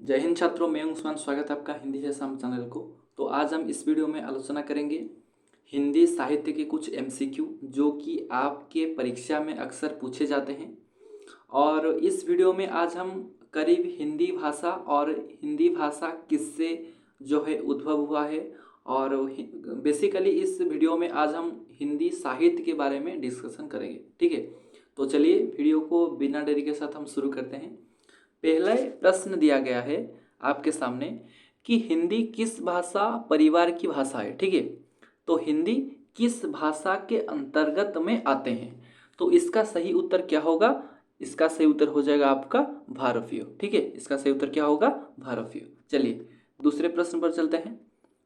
जय हिंद छात्रों, मैं हूं उस्मान। स्वागत है आपका हिंदी है शाम चैनल को। तो आज हम इस वीडियो में आलोचना करेंगे हिंदी साहित्य के कुछ एमसीक्यू जो कि आपके परीक्षा में अक्सर पूछे जाते हैं। और इस वीडियो में आज हम करीब हिंदी भाषा और हिंदी भाषा किससे जो है उद्भव हुआ है, और बेसिकली इस वीडियो में आज हम हिंदी साहित्य के बारे में डिस्कशन करेंगे। ठीक है, तो चलिए वीडियो को बिना देरी के साथ हम शुरू करते हैं। पहला प्रश्न दिया गया है आपके सामने कि हिंदी किस भाषा परिवार की भाषा है। ठीक है, तो हिंदी किस भाषा के अंतर्गत में आते हैं। तो इसका सही उत्तर क्या होगा? इसका सही उत्तर हो जाएगा आपका भारतीय। ठीक है, इसका सही उत्तर क्या होगा? भारतीय। चलिए दूसरे प्रश्न पर चलते हैं।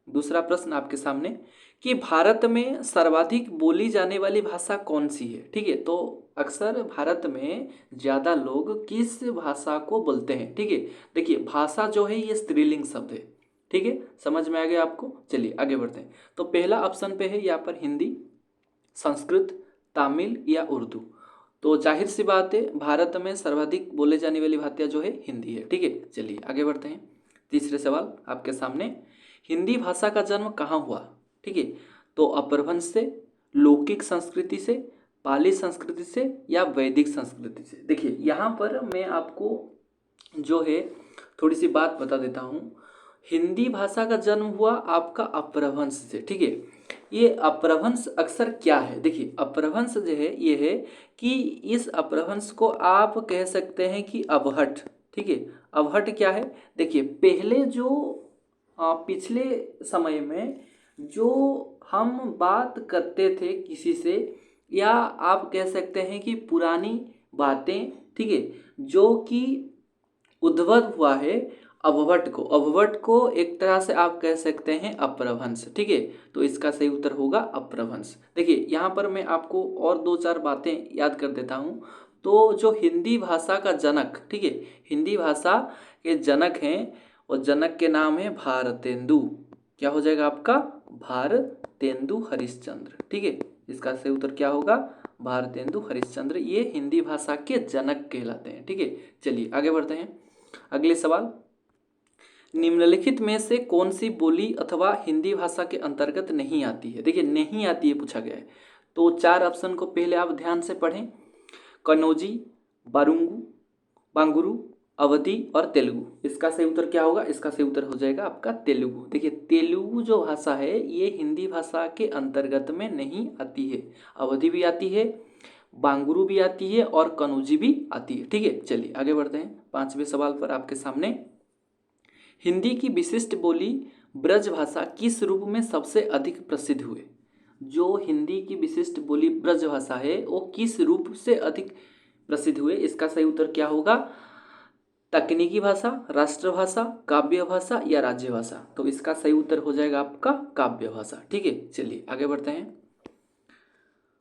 दूसरा प्रश्न आपके सामने कि भारत में सर्वाधिक बोली जाने वाली भाषा कौन सी है। ठीक है, तो अक्सर भारत में ज़्यादा लोग किस भाषा को बोलते हैं। ठीक है, देखिए भाषा जो है ये स्त्रीलिंग शब्द है। ठीक है, समझ में आ गया आपको? चलिए आगे बढ़ते हैं। तो पहला ऑप्शन पे है यहाँ पर हिंदी, संस्कृत, तमिल या उर्दू। तो जाहिर सी बात है भारत में सर्वाधिक बोले जाने वाली भाषा जो है हिंदी है। ठीक है, चलिए आगे बढ़ते हैं। तीसरे सवाल आपके सामने, हिंदी भाषा का जन्म कहाँ हुआ? ठीक है, तो अपभ्रंश से, लौकिक संस्कृति से, पाली संस्कृति से या वैदिक संस्कृति से। देखिए यहाँ पर मैं आपको जो है थोड़ी सी बात बता देता हूँ। हिंदी भाषा का जन्म हुआ आपका अपभ्रंश से। ठीक है, ये अपभ्रंश अक्सर क्या है? देखिए अपभ्रंश जो है ये है कि इस अपभ्रंश को आप कह सकते हैं कि अवहट। ठीक है, अवहट क्या है? देखिए पहले जो पिछले समय में जो हम बात करते थे किसी से, या आप कह सकते हैं कि पुरानी बातें, ठीक है, जो कि उद्भव हुआ है अववट को एक तरह से आप कह सकते हैं अपभ्रंश। ठीक है, तो इसका सही उत्तर होगा अपभ्रंश। देखिए यहाँ पर मैं आपको और दो चार बातें याद कर देता हूँ। तो जो हिंदी भाषा का जनक, ठीक है, हिंदी भाषा के जनक हैं और जनक के नाम है भारतेंदु। क्या हो जाएगा आपका? भारतेंदु हरिश्चंद्र। ठीक है, इसका सही उत्तर क्या होगा? भारतेंदु हरिश्चंद्र, ये हिंदी भाषा के जनक कहलाते हैं। ठीक है, चलिए आगे बढ़ते हैं। अगले सवाल, निम्नलिखित में से कौन सी बोली अथवा हिंदी भाषा के अंतर्गत नहीं आती है? देखिए नहीं आती है पूछा गया है, तो चार ऑप्शन को पहले आप ध्यान से पढ़ें। कन्नौजी, बारुंगू, बांगुरू, अवधी और तेलुगु। इसका सही उत्तर क्या होगा? इसका सही उत्तर हो जाएगा आपका तेलुगु। देखिए तेलुगु जो भाषा है ये हिंदी भाषा के अंतर्गत में नहीं आती है। अवधी भी आती है, बांगुरू भी आती है और कन्नौजी भी आती है। ठीक है, चलिए आगे बढ़ते हैं। पांचवें सवाल पर आपके सामने, हिंदी की विशिष्ट बोली ब्रज भाषा किस रूप में सबसे अधिक प्रसिद्ध हुए? जो हिंदी की विशिष्ट बोली ब्रज भाषा है वो किस रूप से अधिक प्रसिद्ध हुए? इसका सही उत्तर क्या होगा? तकनीकी भाषा, राष्ट्रभाषा, काव्य भाषा या राज्य भाषा। तो इसका सही उत्तर हो जाएगा आपका काव्य भाषा। ठीक है, चलिए आगे बढ़ते हैं।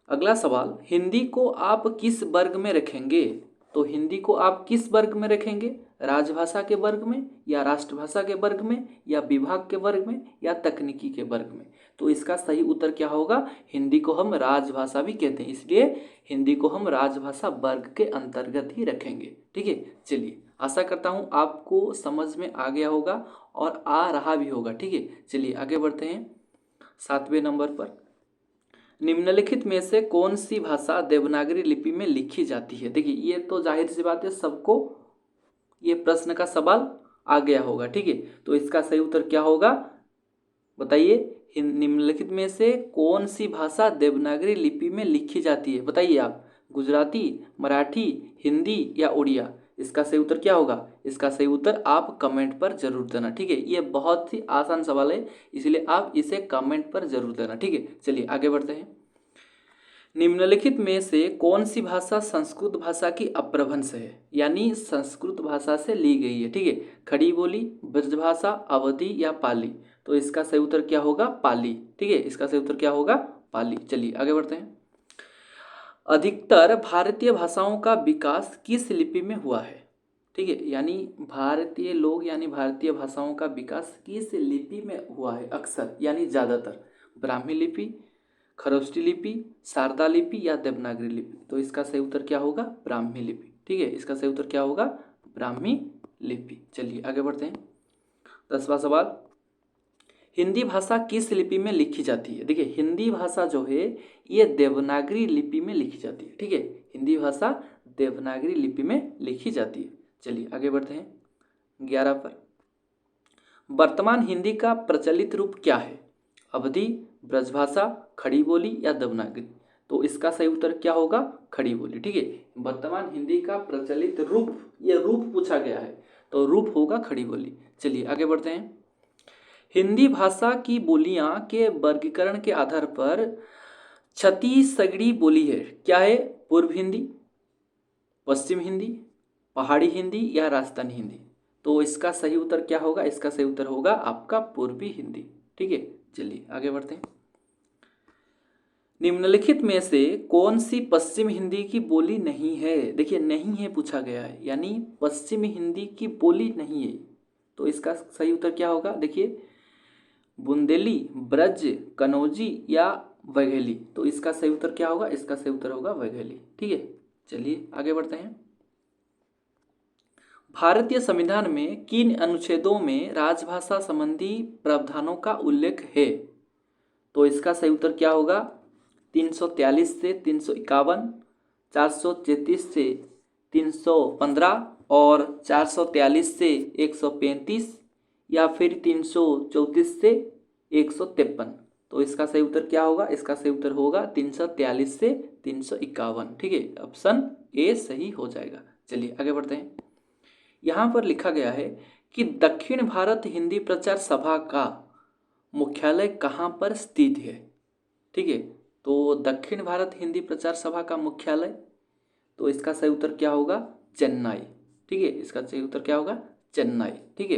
अगला सवाल, हिंदी को आप किस वर्ग में रखेंगे? तो हिंदी को आप किस वर्ग में रखेंगे? राजभाषा के वर्ग में या राष्ट्रभाषा के वर्ग में या विभाग के वर्ग में या तकनीकी के वर्ग में? तो इसका सही उत्तर क्या होगा? हिंदी को हम राजभाषा भी कहते हैं, इसलिए हिंदी को हम राजभाषा वर्ग के अंतर्गत ही रखेंगे। ठीक है, चलिए आशा करता हूँ आपको समझ में आ गया होगा और आ रहा भी होगा। ठीक है, चलिए आगे बढ़ते हैं। सातवें नंबर पर, निम्नलिखित में से कौन सी भाषा देवनागरी लिपि में लिखी जाती है? देखिए ये तो जाहिर सी बात है, सबको ये प्रश्न का सवाल आ गया होगा। ठीक है, तो इसका सही उत्तर क्या होगा बताइए? निम्नलिखित में से कौन सी भाषा देवनागरी लिपि में लिखी जाती है? बताइए आप। गुजराती, मराठी, हिंदी या उड़िया? इसका सही उत्तर क्या होगा? इसका सही उत्तर आप कमेंट पर जरूर देना। ठीक है, ये बहुत ही आसान सवाल है, इसलिए आप इसे कमेंट पर जरूर देना। ठीक है, चलिए आगे बढ़ते हैं। निम्नलिखित में से कौन सी भाषा संस्कृत भाषा की अपभ्रंश है, यानी संस्कृत भाषा से ली गई है? ठीक है, खड़ी बोली, ब्रजभाषा, अवधी या पाली? तो इसका सही उत्तर क्या होगा? पाली। ठीक है, इसका सही उत्तर क्या होगा? पाली। चलिए आगे बढ़ते हैं। अधिकतर भारतीय भाषाओं का विकास किस लिपि में हुआ है? ठीक है, यानी भारतीय लोग यानी भारतीय भाषाओं का विकास किस लिपि में हुआ है अक्सर यानी ज़्यादातर? ब्राह्मी लिपि, खरोष्टी लिपि, शारदा लिपि या देवनागरी लिपि? तो इसका सही उत्तर क्या होगा? ब्राह्मी लिपि। ठीक है, इसका सही उत्तर क्या होगा? ब्राह्मी लिपि। चलिए आगे बढ़ते हैं। 10वां सवाल, हिंदी भाषा किस लिपि में लिखी जाती है? देखिए हिंदी भाषा जो है ये देवनागरी लिपि में लिखी जाती है। ठीक है, हिंदी भाषा देवनागरी लिपि में लिखी जाती है। चलिए आगे बढ़ते हैं। 11 पर, वर्तमान हिंदी का प्रचलित रूप क्या है? अवधी, ब्रजभाषा, खड़ी बोली या देवनागरी? तो इसका सही उत्तर क्या होगा? खड़ी बोली। ठीक है, वर्तमान हिंदी का प्रचलित रूप, ये रूप पूछा गया है तो रूप होगा खड़ी बोली। चलिए आगे बढ़ते हैं। हिंदी भाषा की बोलियां के वर्गीकरण के आधार पर छत्तीसगढ़ी बोली है, क्या है? पूर्व हिंदी, पश्चिम हिंदी, पहाड़ी हिंदी या राजस्थानी हिंदी? तो इसका सही उत्तर क्या होगा? इसका सही उत्तर होगा आपका पूर्वी हिंदी। ठीक है, चलिए आगे बढ़ते हैं। निम्नलिखित में से कौन सी पश्चिम हिंदी की बोली नहीं है? देखिए नहीं है पूछा गया है, यानी पश्चिम हिंदी की बोली नहीं है। तो इसका सही उत्तर क्या होगा? देखिए बुंदेली, ब्रज, कनौजी या वघेली? तो इसका सही उत्तर क्या होगा? इसका सही उत्तर होगा वघेली। ठीक है, चलिए आगे बढ़ते हैं। भारतीय संविधान में किन अनुच्छेदों में राजभाषा संबंधी प्रावधानों का उल्लेख है? तो इसका सही उत्तर क्या होगा? 343 से 351, 433 से 315 और 443 से 135 या फिर 334 से 153? तो इसका सही उत्तर क्या होगा? इसका सही उत्तर होगा 343 से 351। ठीक है, ऑप्शन ए सही हो जाएगा। चलिए आगे बढ़ते हैं। यहाँ पर लिखा गया है कि दक्षिण भारत हिंदी प्रचार सभा का मुख्यालय कहाँ पर स्थित है? ठीक है, तो दक्षिण भारत हिंदी प्रचार सभा का मुख्यालय, तो इसका सही उत्तर क्या होगा? चेन्नई। ठीक है, इसका सही उत्तर क्या होगा? चेन्नई। ठीक है,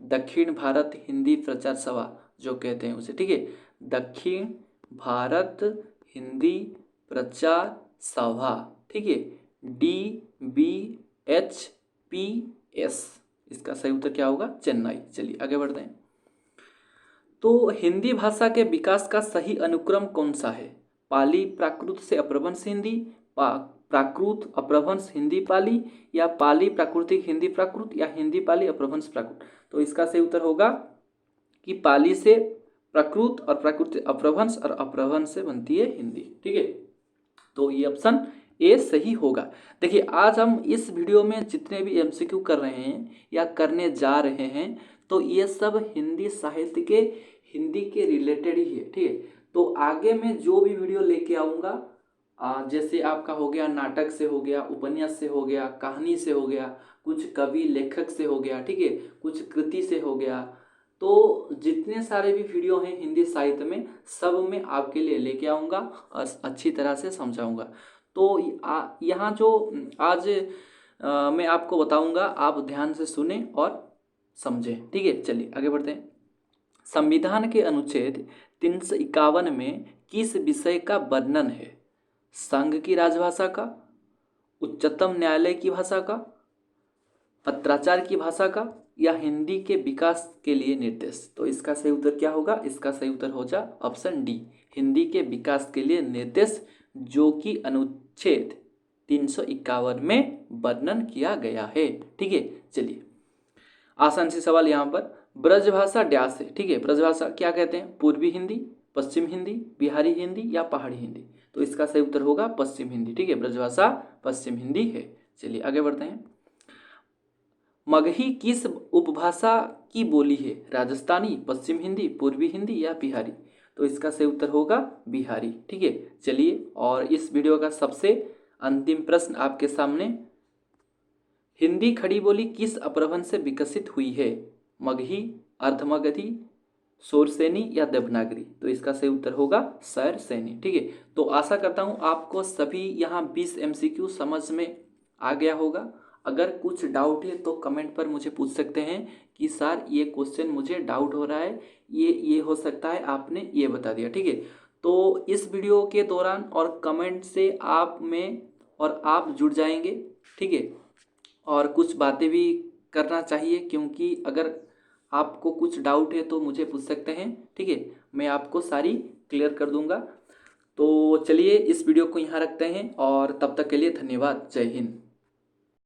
दक्षिण भारत हिंदी प्रचार सभा जो कहते हैं उसे। ठीक है, दक्षिण भारत हिंदी प्रचार सभा। ठीक है, DBHPS, इसका सही उत्तर क्या होगा? चेन्नई। चलिए आगे बढ़ते हैं। तो हिंदी भाषा के विकास का सही अनुक्रम कौन सा है? पाली प्राकृत से अपभ्रंश हिंदी, प्राकृत अपभ्रंश हिंदी पाली, या पाली प्राकृतिक हिंदी प्राकृत, या हिंदी पाली अपभ्रंश प्राकृत? तो इसका सही उत्तर होगा कि पाली से प्राकृत और प्राकृत अपभ्रंश और अपभ्रंश से बनती है हिंदी। ठीक है, तो ये ऑप्शन ए सही होगा। देखिए आज हम इस वीडियो में जितने भी एमसीक्यू कर रहे हैं या करने जा रहे हैं तो ये सब हिंदी साहित्य के, हिंदी के रिलेटेड ही है। ठीक है, तो आगे मैं जो भी वीडियो लेके आऊँगा, जैसे आपका हो गया नाटक से, हो गया उपन्यास से, हो गया कहानी से, हो गया कुछ कवि लेखक से, हो गया ठीक है, कुछ कृति से हो गया, तो जितने सारे भी वीडियो हैं हिंदी साहित्य में सब मैं आपके लिए लेके आऊँगा और अच्छी तरह से समझाऊँगा। तो यहाँ जो आज मैं आपको बताऊँगा आप ध्यान से सुने और समझें। ठीक है, चलिए आगे बढ़ते हैं। संविधान के अनुच्छेद 351 में किस विषय का वर्णन है? संघ की राजभाषा का, उच्चतम न्यायालय की भाषा का, पत्राचार की भाषा का, या हिंदी के विकास के लिए निर्देश? तो इसका सही उत्तर क्या होगा? इसका सही उत्तर हो जा ऑप्शन डी, हिंदी के विकास के लिए निर्देश, जो कि अनुच्छेद 351 में वर्णन किया गया है। ठीक है, चलिए आसान से सवाल यहाँ पर, ब्रजभाषा डैश है? ठीक है, ब्रजभाषा क्या कहते हैं? पूर्वी हिंदी, पश्चिम हिंदी, बिहारी हिंदी या पहाड़ी हिंदी? तो इसका सही उत्तर होगा पश्चिम हिंदी। ठीक है, ब्रजभाषा पश्चिम हिंदी है। चलिए आगे बढ़ते हैं। मगही किस उपभाषा की बोली है? राजस्थानी, पश्चिम हिंदी, पूर्वी हिंदी या बिहारी? तो इसका सही उत्तर होगा बिहारी। ठीक है, चलिए और इस वीडियो का सबसे अंतिम प्रश्न आपके सामने, हिंदी खड़ी बोली किस अपभ्रंश से विकसित हुई है? मगही, अर्धमगधी, शौरसेनी या देवनागरी? तो इसका सही उत्तर होगा शौरसेनी। ठीक है, तो आशा करता हूँ आपको सभी यहाँ 20 MCQ समझ में आ गया होगा। अगर कुछ डाउट है तो कमेंट पर मुझे पूछ सकते हैं कि सर ये क्वेश्चन मुझे डाउट हो रहा है, ये हो सकता है आपने ये बता दिया। ठीक है, तो इस वीडियो के दौरान और कमेंट से आप में और आप जुड़ जाएंगे। ठीक है, और कुछ बातें भी करना चाहिए, क्योंकि अगर आपको कुछ डाउट है तो मुझे पूछ सकते हैं। ठीक है, मैं आपको सारी क्लियर कर दूंगा। तो चलिए इस वीडियो को यहाँ रखते हैं और तब तक के लिए धन्यवाद। जय हिंद।